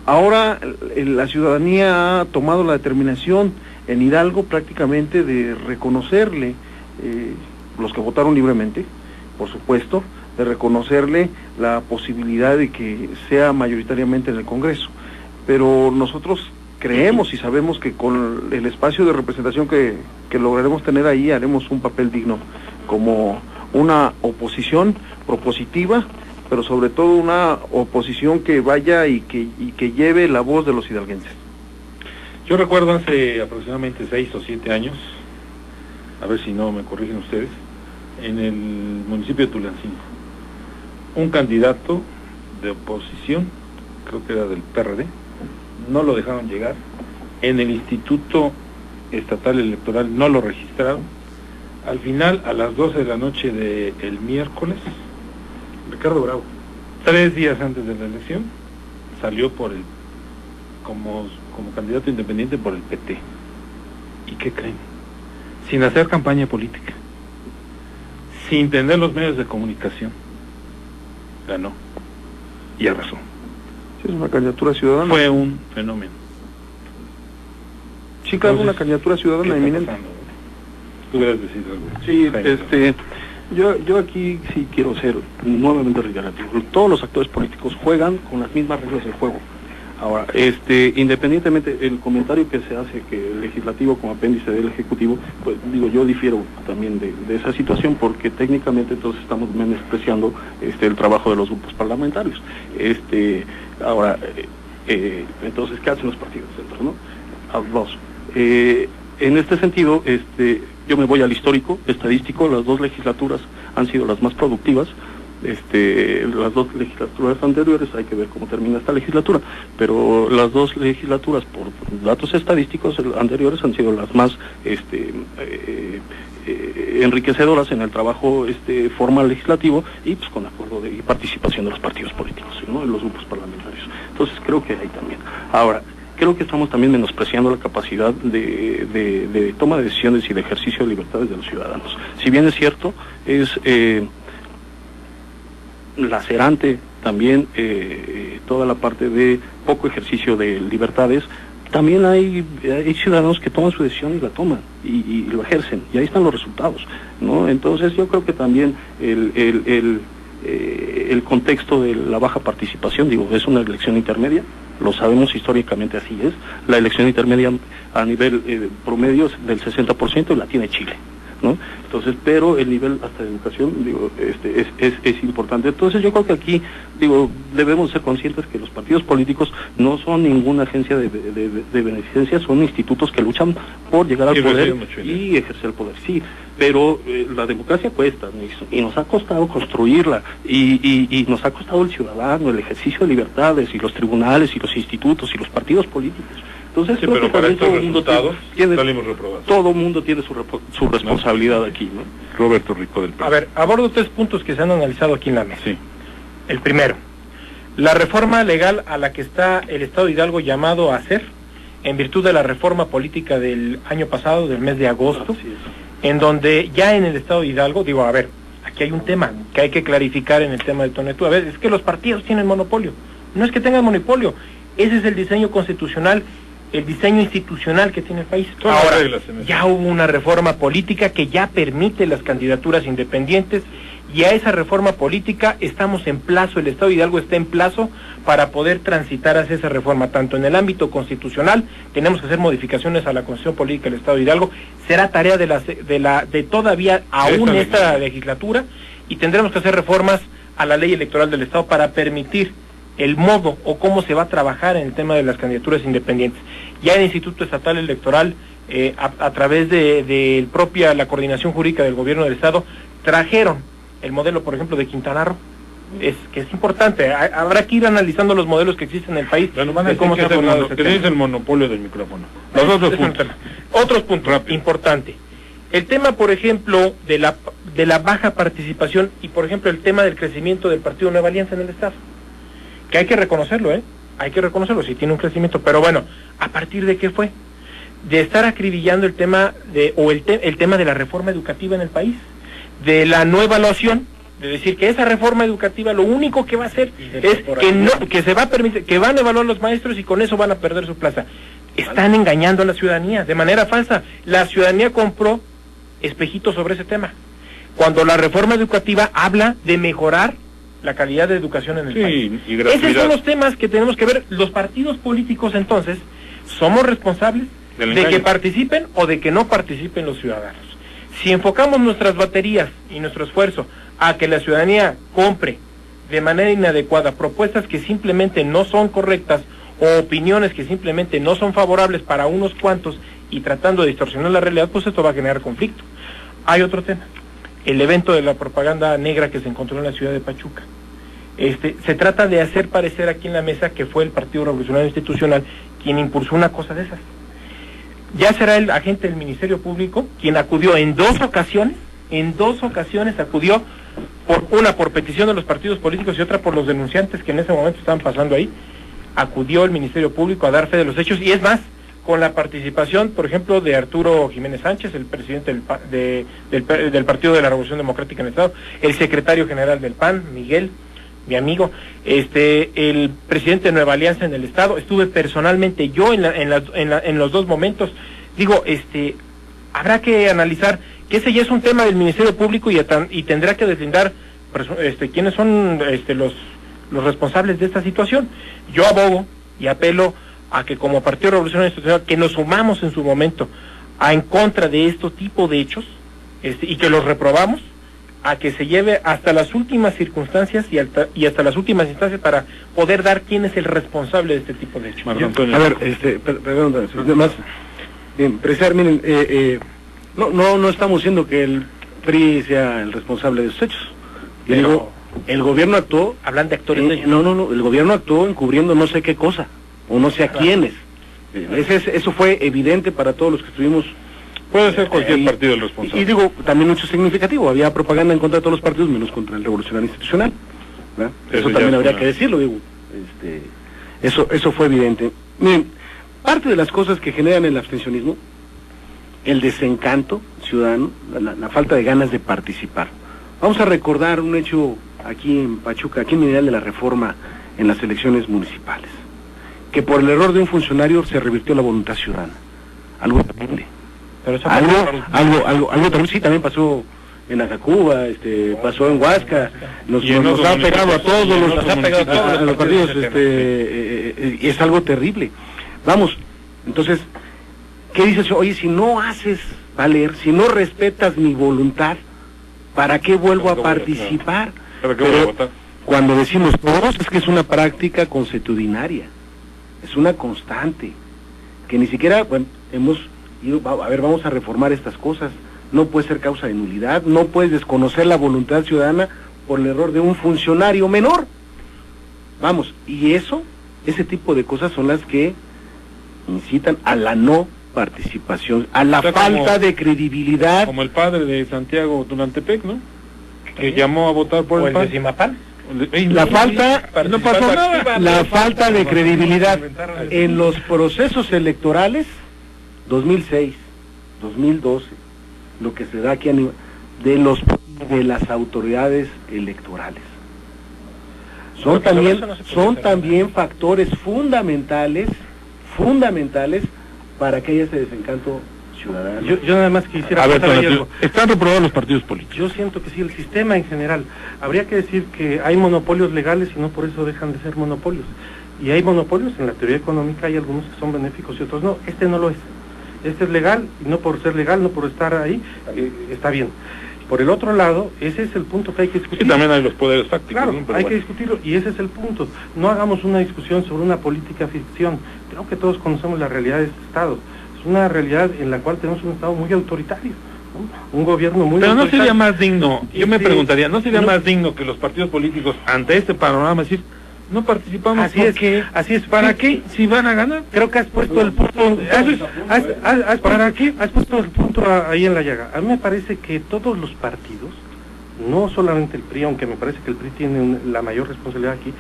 ahora la ciudadanía ha tomado la determinación en Hidalgo prácticamente de reconocerle, los que votaron libremente, por supuesto, de reconocerle la posibilidad de que sea mayoritariamente en el Congreso. Pero nosotros creemos y sabemos que con el espacio de representación que lograremos tener ahí, haremos un papel digno como una oposición propositiva, pero sobre todo una oposición que vaya y que lleve la voz de los hidalguenses. Yo recuerdo hace aproximadamente 6 o 7 años, a ver si no me corrigen ustedes, en el municipio de Tulancingo, un candidato de oposición, creo que era del PRD, no lo dejaron llegar, en el Instituto Estatal Electoral no lo registraron. Al final, a las 12 de la noche del miércoles, Ricardo Bravo, 3 días antes de la elección, salió como candidato independiente por el PT. ¿Y qué creen? Sin hacer campaña política, sin tener los medios de comunicación, ganó y arrasó. Sí, es una candidatura ciudadana. Fue un fenómeno. Sí, claro, una candidatura ciudadana eminente. ¿Tú quieres decir algo? Sí, yo aquí sí quiero ser nuevamente reiterativo. Todos los actores políticos juegan con las mismas reglas del juego. Ahora, independientemente del comentario que se hace que el legislativo como apéndice del ejecutivo, pues digo, yo difiero también de esa situación, porque técnicamente entonces estamos menospreciando el trabajo de los grupos parlamentarios. Ahora, entonces, ¿qué hacen los partidos dentro, no? Dos. En este sentido, yo me voy al histórico, estadístico. Las 2 legislaturas han sido las más productivas. Las 2 legislaturas anteriores, hay que ver cómo termina esta legislatura, pero las 2 legislaturas, por datos estadísticos anteriores, han sido las más enriquecedoras en el trabajo formal legislativo, y pues con acuerdo y participación de los partidos políticos, ¿no?, de los grupos parlamentarios. Entonces creo que hay también. Ahora, creo que estamos también menospreciando la capacidad de toma de decisiones y de ejercicio de libertades de los ciudadanos. Si bien es cierto, es lacerante también toda la parte de poco ejercicio de libertades, también hay ciudadanos que toman su decisión y la toman y lo ejercen, y ahí están los resultados, ¿no? Entonces yo creo que también el contexto de la baja participación, digo, es una elección intermedia, lo sabemos históricamente, así es. La elección intermedia a nivel promedio es del 60% y la tiene Chile, ¿no? Entonces, pero el nivel hasta de educación, digo, es importante. Entonces yo creo que aquí, digo, debemos ser conscientes que los partidos políticos no son ninguna agencia de beneficencia, son institutos que luchan por llegar al poder y ejercer el poder, sí, pero la democracia cuesta, y nos ha costado construirla, y nos ha costado el ciudadano, el ejercicio de libertades, y los tribunales, y los institutos, y los partidos políticos. Entonces, sí, creo pero que para todo el mundo salimos reprobados. Todo mundo tiene su responsabilidad aquí, ¿no? Roberto Rico del PRI. A ver, abordo 3 puntos que se han analizado aquí en la mesa. Sí. El primero, la reforma legal a la que está el Estado de Hidalgo llamado a hacer, en virtud de la reforma política del año pasado, del mes de agosto, en donde ya en el Estado de Hidalgo, digo, a ver, aquí hay un tema que hay que clarificar en el tema del Tonetú. A ver, es que los partidos tienen monopolio. No es que tengan monopolio, ese es el diseño constitucional el diseño institucional que tiene el país. Todas las Ahora, reglas en eso. ya hubo una reforma política que ya permite las candidaturas independientes, y a esa reforma política estamos en plazo, el Estado de Hidalgo está en plazo para poder transitar hacia esa reforma, tanto en el ámbito constitucional, tenemos que hacer modificaciones a la Constitución Política del Estado de Hidalgo, será tarea de todavía aún esta legislatura, y tendremos que hacer reformas a la ley electoral del Estado para permitir el modo o cómo se va a trabajar en el tema de las candidaturas independientes. Ya el Instituto Estatal Electoral, a través de la coordinación jurídica del gobierno del Estado, trajeron el modelo, por ejemplo, de Quintana Roo, que es importante. Habrá que ir analizando los modelos que existen en el país. Bueno, van a decir que es el monopolio del micrófono. Los otros puntos importante. El tema, por ejemplo, de la baja participación y, por ejemplo, el tema del crecimiento del Partido Nueva Alianza en el Estado. Que hay que reconocerlo, hay que reconocerlo, sí tiene un crecimiento, pero bueno, ¿a partir de qué fue? De estar acribillando el tema el tema de la reforma educativa en el país, de la no evaluación, de decir que esa reforma educativa lo único que va a hacer es que se va a permitir, que van a evaluar los maestros y con eso van a perder su plaza. Están engañando a la ciudadanía de manera falsa. La ciudadanía compró espejitos sobre ese tema, cuando la reforma educativa habla de mejorar la calidad de educación en el país. Y gratuidad. Esos son los temas que tenemos que ver. Los partidos políticos, entonces, somos responsables de que participen o de que no participen los ciudadanos. Si enfocamos nuestras baterías y nuestro esfuerzo a que la ciudadanía compre de manera inadecuada propuestas que simplemente no son correctas o opiniones que simplemente no son favorables para unos cuantos y tratando de distorsionar la realidad, pues esto va a generar conflicto. Hay otro tema, el evento de la propaganda negra que se encontró en la ciudad de Pachuca. Se trata de hacer parecer aquí en la mesa que fue el Partido Revolucionario Institucional quien impulsó una cosa de esas. Ya será el agente del Ministerio Público quien acudió en dos ocasiones acudió, por petición de los partidos políticos y otra por los denunciantes que en ese momento estaban pasando ahí, acudió el Ministerio Público a dar fe de los hechos, y es más, con la participación, por ejemplo, de Arturo Jiménez Sánchez, el presidente del Partido de la Revolución Democrática en el Estado, el secretario general del PAN, Miguel, mi amigo, el presidente de Nueva Alianza en el Estado, estuve personalmente yo en los dos momentos. Digo, habrá que analizar que ese ya es un tema del Ministerio Público y tendrá que deslindar quiénes son los responsables de esta situación. Yo abogo y apelo a que como Partido Revolucionario Institucional, que nos sumamos en su momento en contra de estos tipos de hechos, y que los reprobamos, a que se lleve hasta las últimas circunstancias y hasta las últimas instancias para poder dar quién es el responsable de este tipo de hechos. A ver, perdón, más bien, precisar, miren, no estamos diciendo que el PRI sea el responsable de esos hechos. Yo digo, el gobierno actuó, hablan de actores de ellos. No, el gobierno actuó encubriendo no sé qué cosa, o no sé a quiénes. Eso fue evidente para todos los que estuvimos. Puede ser cualquier partido el responsable. Y digo, también mucho significativo, había propaganda en contra de todos los partidos, menos contra el Revolucionario Institucional. Eso también habría que decirlo, digo. Eso fue evidente. Miren, parte de las cosas que generan el abstencionismo, el desencanto ciudadano, la falta de ganas de participar. Vamos a recordar un hecho aquí en Pachuca, aquí en Mineral de la Reforma, en las elecciones municipales, que por el error de un funcionario se revirtió la voluntad ciudadana. Algo terrible. Pero eso algo terrible, sí, también pasó en Acacuba, pasó en Huasca, nos ha pegado a todos los partidos, y es algo terrible. Vamos, entonces, ¿qué dices? Oye, si no haces valer, si no respetas mi voluntad, ¿para qué vuelvo a participar? ¿Para qué voy a votar? Cuando decimos todos, es que es una práctica consuetudinaria, es una constante, que ni siquiera, bueno, vamos a reformar estas cosas. No puede ser causa de nulidad, no puedes desconocer la voluntad ciudadana por el error de un funcionario menor. Vamos, y ese tipo de cosas son las que incitan a la no participación, a la falta de credibilidad. Como el padre de Santiago Tunantepec, ¿no? Que llamó a votar por el PAN. La falta de credibilidad en los procesos electorales 2006, 2012, lo que se da aquí de las autoridades electorales. Son también factores fundamentales fundamentales para que haya ese desencanto ciudadano. Yo nada más quisiera... A ver, ¿están reprobados los partidos políticos? Yo siento que sí, el sistema en general. Habría que decir que hay monopolios legales y no por eso dejan de ser monopolios. Y hay monopolios, en la teoría económica hay algunos que son benéficos y otros no. Este no lo es. Este es legal y no por ser legal, no por estar ahí, está bien. Por el otro lado, ese es el punto que hay que discutir. Y también hay los poderes fácticos. Claro, ¿no? hay que discutirlo y ese es el punto. No hagamos una discusión sobre una política ficción. Creo que todos conocemos la realidad de este Estado. Es una realidad en la cual tenemos un Estado muy autoritario, ¿no? Un gobierno muy Pero no autoritario. sería más digno, yo me preguntaría, ¿no sería más digno que los partidos políticos ante este panorama decir, no participamos? Así es. ¿Para qué? Si van a ganar. Creo que has puesto el punto. Has puesto el punto ahí en la llaga. A mí me parece que todos los partidos, no solamente el PRI, aunque me parece que el PRI tiene la mayor responsabilidad aquí,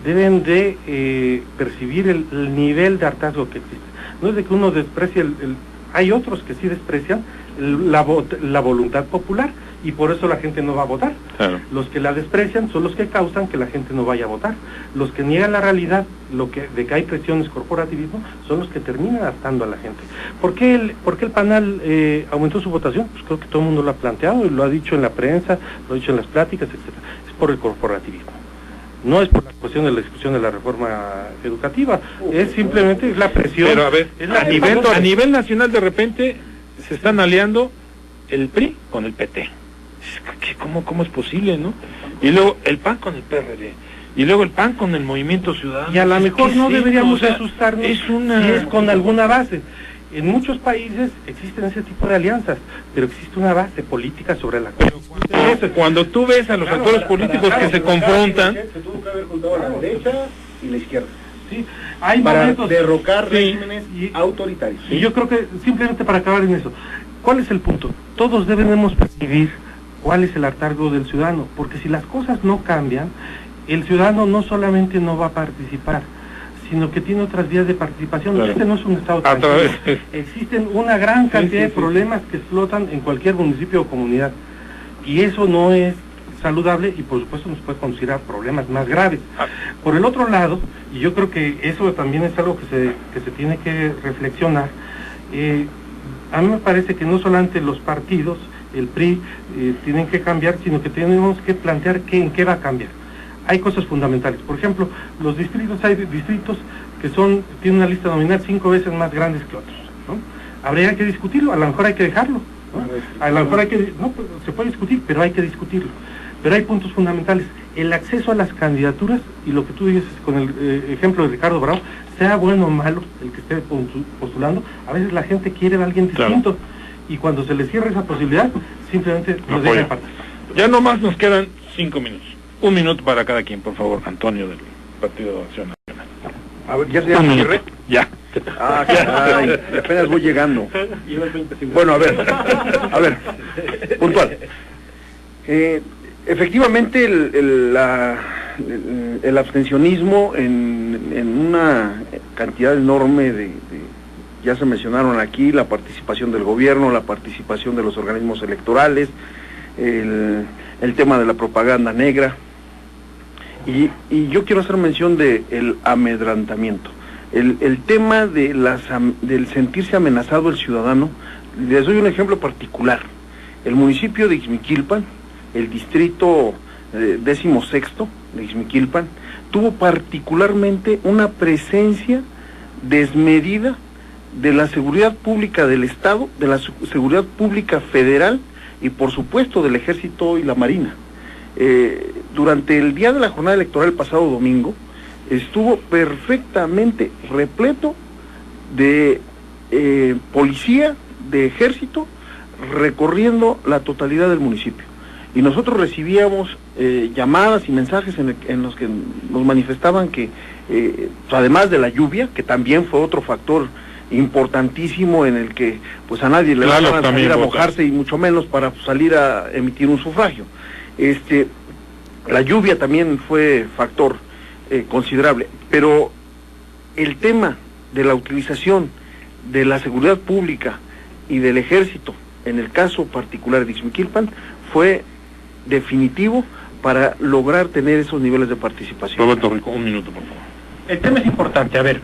deben de percibir el nivel de hartazgo que existe. No es de que uno desprecie hay otros que sí desprecian la voluntad popular y por eso la gente no va a votar. Claro. Los que la desprecian son los que causan que la gente no vaya a votar. Los que niegan la realidad de que hay presiones, corporativismo, son los que terminan hartando a la gente. ¿Por qué el PANAL aumentó su votación? Pues creo que todo el mundo lo ha planteado y lo ha dicho en la prensa, lo ha dicho en las pláticas, etcétera. Es por el corporativismo. No es por la cuestión de la discusión de la reforma educativa, es simplemente la presión. Pero a ver, a nivel nacional de repente se están aliando el PRI con el PT. ¿Cómo es posible, no? Y luego el PAN con el PRD. Y luego el PAN con el Movimiento Ciudadano. Y a lo mejor no deberíamos asustarnos si es con alguna base. En muchos países existen ese tipo de alianzas, pero existe una base política sobre la cual... Cuando tú ves a los actores políticos que se confrontan... Se tuvo que haber juntado a la derecha y la izquierda. Sí, hay para momentos... derrocar regímenes autoritarios. Y yo creo que, simplemente para acabar en eso, ¿cuál es el punto? Todos debemos percibir cuál es el hartazgo del ciudadano, porque si las cosas no cambian, el ciudadano no solamente no va a participar, sino que tiene otras vías de participación. Claro. Este no es un Estado tranquilo. Existen una gran cantidad de problemas que explotan en cualquier municipio o comunidad, y eso no es saludable y por supuesto nos puede conducir a problemas más graves. Por el otro lado, y yo creo que eso también es algo que se tiene que reflexionar, a mí me parece que no solamente los partidos, el PRI, tienen que cambiar, sino que tenemos que plantear en qué va a cambiar. Hay cosas fundamentales. Por ejemplo, los distritos, hay distritos que tienen una lista nominal 5 veces más grandes que otros, ¿no? Habría que discutirlo, a lo mejor hay que dejarlo, ¿no? A lo mejor se puede discutir, pero hay que discutirlo. Pero hay puntos fundamentales. El acceso a las candidaturas, y lo que tú dices con el ejemplo de Ricardo Bravo, sea bueno o malo el que esté postulando, a veces la gente quiere a alguien distinto, y cuando se le cierra esa posibilidad, simplemente nos deja de participar. Ya nomás nos quedan 5 minutos. 1 minuto para cada quien, por favor, Antonio del Partido de Acción Nacional. A ver, ¿ya se llama cierre? Ya. Ah, caray, apenas voy llegando. Bueno, a ver, puntual. Efectivamente, el abstencionismo en una cantidad enorme ya se mencionaron aquí, la participación del gobierno, la participación de los organismos electorales, el tema de la propaganda negra, y yo quiero hacer mención del amedrantamiento. El tema del sentirse amenazado el ciudadano. Les doy un ejemplo particular. El municipio de Ixmiquilpan, el distrito 16º de Ixmiquilpan, tuvo particularmente una presencia desmedida de la seguridad pública del Estado, de la seguridad pública federal y por supuesto del Ejército y la Marina. Durante el día de la jornada electoral el pasado domingo, estuvo perfectamente repleto de policía, de ejército, recorriendo la totalidad del municipio. Y nosotros recibíamos llamadas y mensajes en los que nos manifestaban que, además de la lluvia, que también fue otro factor importantísimo en el que pues a nadie le van a salir a mojarse y mucho menos para salir a emitir un sufragio. La lluvia también fue factor considerable, pero el tema de la utilización de la seguridad pública y del ejército, en el caso particular de Ixmiquilpan, fue definitivo para lograr tener esos niveles de participación. Roberto Rico, 1 minuto, por favor. El tema es importante. A ver,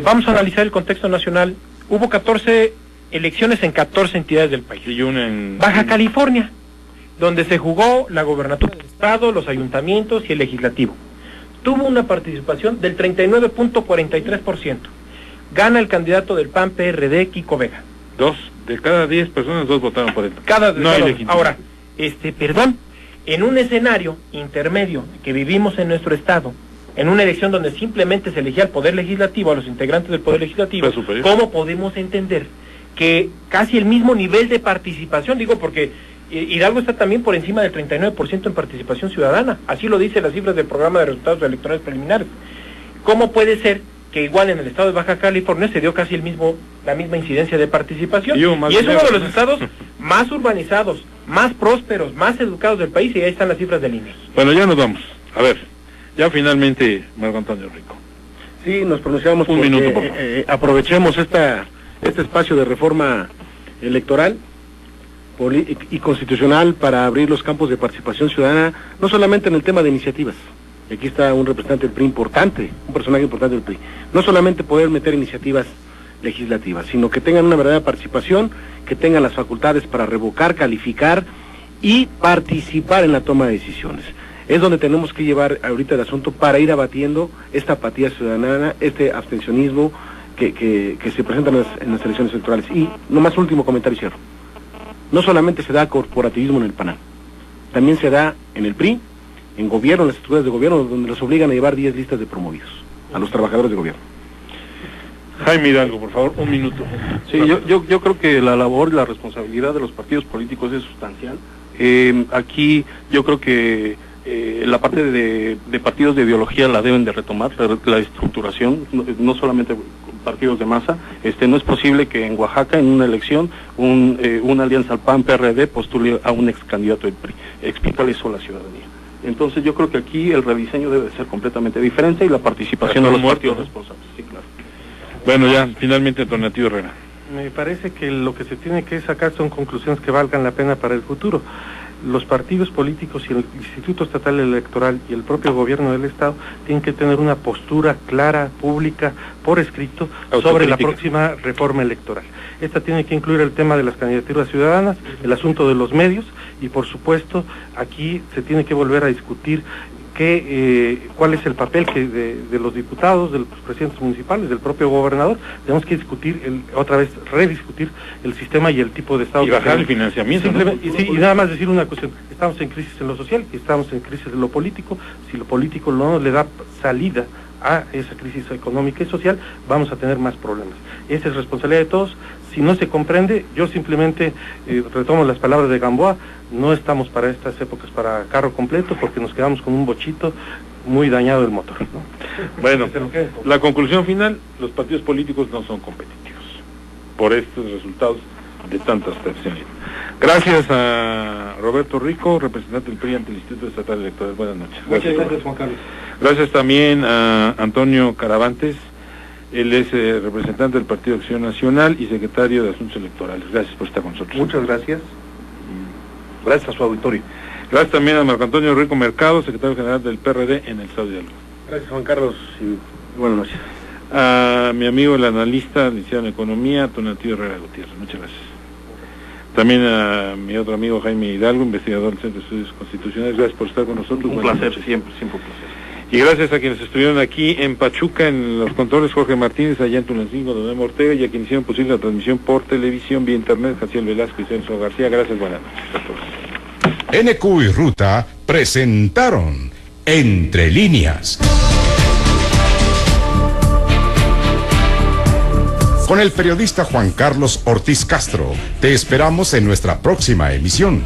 vamos a analizar el contexto nacional. Hubo 14 elecciones en 14 entidades del país. Y una en Baja California, donde se jugó la gobernatura del estado, los ayuntamientos y el legislativo. Tuvo una participación del 39.43%. Gana el candidato del PAN PRD, Kiko Vega. 2 de cada 10 personas, 2 votaron por él. No hay legítimidad. Ahora, en un escenario intermedio que vivimos en nuestro estado, en una elección donde simplemente se elegía al Poder Legislativo, a los integrantes del Poder Legislativo, ¿cómo podemos entender que casi el mismo nivel de participación, digo porque Hidalgo está también por encima del 39% en participación ciudadana, así lo dicen las cifras del programa de resultados electorales preliminares? ¿Cómo puede ser que igual en el estado de Baja California se dio casi la misma incidencia de participación? Y es uno de los estados más urbanizados, más prósperos, más educados del país, y ahí están las cifras del INE. Bueno, ya nos vamos. A ver, ya finalmente, Marco Antonio Rico. Sí, nos pronunciamos un minuto, por favor. Aprovechemos este espacio de reforma electoral y constitucional para abrir los campos de participación ciudadana, no solamente en el tema de iniciativas. Aquí está un representante del PRI importante, un personaje importante del PRI. No solamente poder meter iniciativas legislativas, sino que tengan una verdadera participación, que tengan las facultades para revocar, calificar y participar en la toma de decisiones. Es donde tenemos que llevar ahorita el asunto para ir abatiendo esta apatía ciudadana, este abstencionismo que se presenta en las elecciones electorales. Y nomás último comentario y cierro. No solamente se da corporativismo en el PANAL, también se da en el PRI, en gobierno, en las estructuras de gobierno, donde los obligan a llevar 10 listas de promovidos a los trabajadores de gobierno. Jaime Hidalgo, por favor, un minuto. Sí, yo creo que la labor y la responsabilidad de los partidos políticos es sustancial. Aquí yo creo que la parte de partidos de ideología la deben de retomar, la estructuración, no solamente partidos de masa. No es posible que en Oaxaca, en una elección, una alianza al PAN-PRD postule a un ex candidato del PRI. Explícale eso a la ciudadanía. Entonces yo creo que aquí el rediseño debe ser completamente diferente y la participación de los partidos responsables. Sí, claro. Bueno, ya, finalmente, Tonatiuh Herrera. Me parece que lo que se tiene que sacar son conclusiones que valgan la pena para el futuro. Los partidos políticos y el Instituto Estatal Electoral y el propio gobierno del Estado tienen que tener una postura clara, pública, por escrito, sobre la próxima reforma electoral. Esta tiene que incluir el tema de las candidaturas ciudadanas, el asunto de los medios y, por supuesto, aquí se tiene que volver a discutir cuál es el papel de los diputados, de los presidentes municipales, del propio gobernador. Tenemos que discutir, otra vez, rediscutir el sistema y el tipo de Estado. Y bajar el financiamiento. Y nada más decir una cuestión, estamos en crisis en lo social y estamos en crisis en lo político. Si lo político no le da salida a esa crisis económica y social, vamos a tener más problemas. Esa es responsabilidad de todos. Si no se comprende, yo simplemente retomo las palabras de Gamboa, no estamos para estas épocas para carro completo porque nos quedamos con un bochito muy dañado el motor, ¿no? Bueno, la conclusión final, los partidos políticos no son competitivos por estos resultados de tanta abstención. Gracias a Roberto Rico, representante del PRI ante el Instituto Estatal Electoral. Buenas noches. Muchas gracias, Juan Carlos. Gracias también a Antonio Caravantes. Él es representante del Partido Acción Nacional y secretario de Asuntos Electorales. Gracias por estar con nosotros. Muchas gracias. Gracias a su auditorio. Gracias también a Marco Antonio Rico Mercado, secretario general del PRD en el Estado de Hidalgo. Gracias, Juan Carlos, y buenas noches. A mi amigo el analista, licenciado en Economía, Tonatiuh Herrera Gutiérrez. Muchas gracias. También a mi otro amigo Jaime Hidalgo, investigador del Centro de Estudios Constitucionales. Gracias por estar con nosotros. Un placer, siempre un placer. Y gracias a quienes estuvieron aquí en Pachuca, en los controles, Jorge Martínez, allá en Tulancingo, Don Memo Ortega, y a quienes hicieron posible la transmisión por televisión, vía internet, Jaciel Velasco y Celso García. Gracias, buenas noches a todos. NQ y Ruta presentaron Entre Líneas. Con el periodista Juan Carlos Ortiz Castro, te esperamos en nuestra próxima emisión.